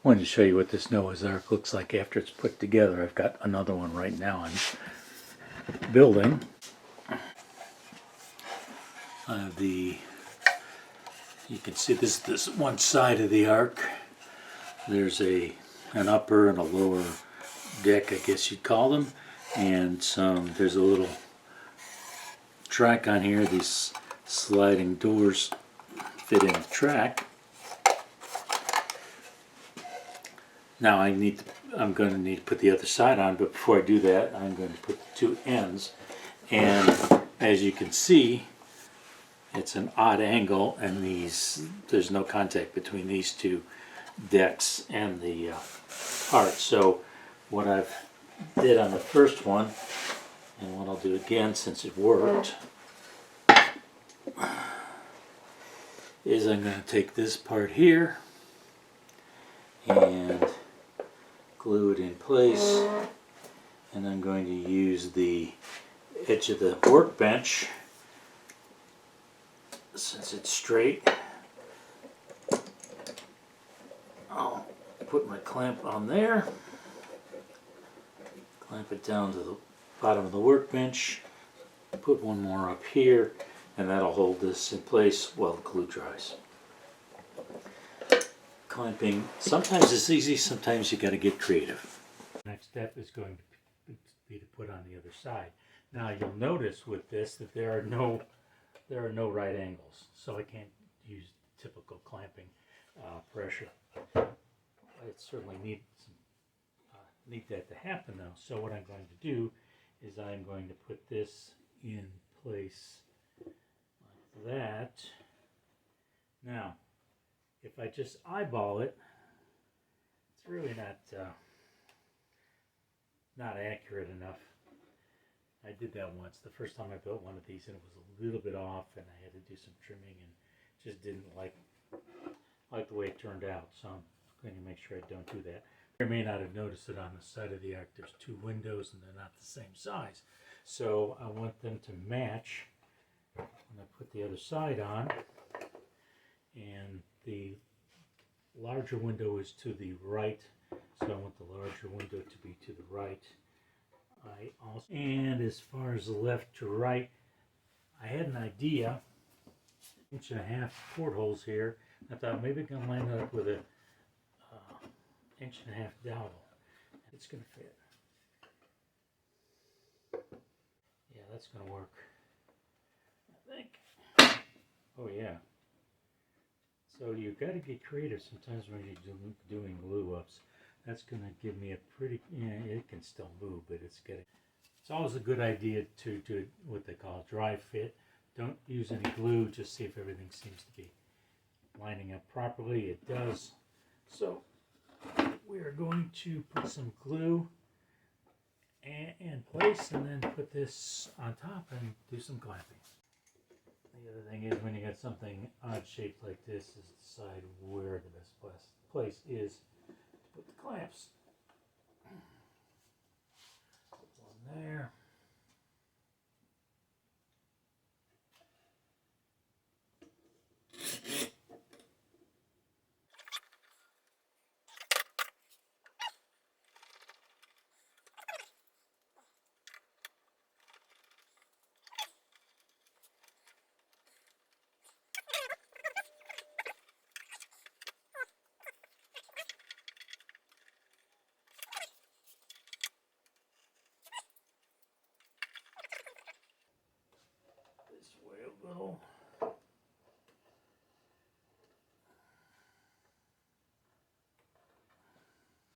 Wanted to show you what this Noah's Ark looks like after it's put together. I've got another one right now I'm building. You can see this one side of the Ark. There's an upper and a lower deck, I guess you'd call them, and there's a little track on here. These sliding doors fit in the track. Now I'm going to need to put the other side on, but before I do that, I'm going to put the two ends. And as you can see, it's an odd angle, and there's no contact between these two decks and the part. So what I've did on the first one, and what I'll do again since it worked, is I'm going to take this part here and glue it in place, and I'm going to use the edge of the workbench, since it's straight. I'll put my clamp on there, clamp it down to the bottom of the workbench, put one more up here, and that'll hold this in place while the glue dries. Clamping, sometimes it's easy, sometimes you got to get creative. The next step is going to be to put on the other side. Now you'll notice with this that there are no right angles, so I can't use typical clamping pressure. It certainly need that to happen though. So what I'm going to do is I'm going to put this in place like that. Now, if I just eyeball it, it's really not accurate enough. I did that once. The first time I built one of these, and it was a little bit off, and I had to do some trimming, and just didn't like the way it turned out. So I'm going to make sure I don't do that. You may not have noticed it on the side of the Ark. There's two windows, and they're not the same size. So I want them to match when I put the other side on. And the larger window is to the right, so I want the larger window to be to the right. And as far as the left to right, I had an idea, 1.5 portholes here. I thought maybe I can line it up with a 1.5 dowel. It's going to fit. Yeah, that's going to work, I think. Oh yeah. So you've got to get creative sometimes when you're doing glue ups. That's going to give me a pretty, it can still move, but it's always a good idea to do what they call a dry fit. Don't use any glue, just see if everything seems to be lining up properly. It does. So we are going to put some glue in place and then put this on top and do some clamping. The other thing is, when you got something odd shaped like this, is decide where the best place is to put the clamps. Put one there. This way it'll go.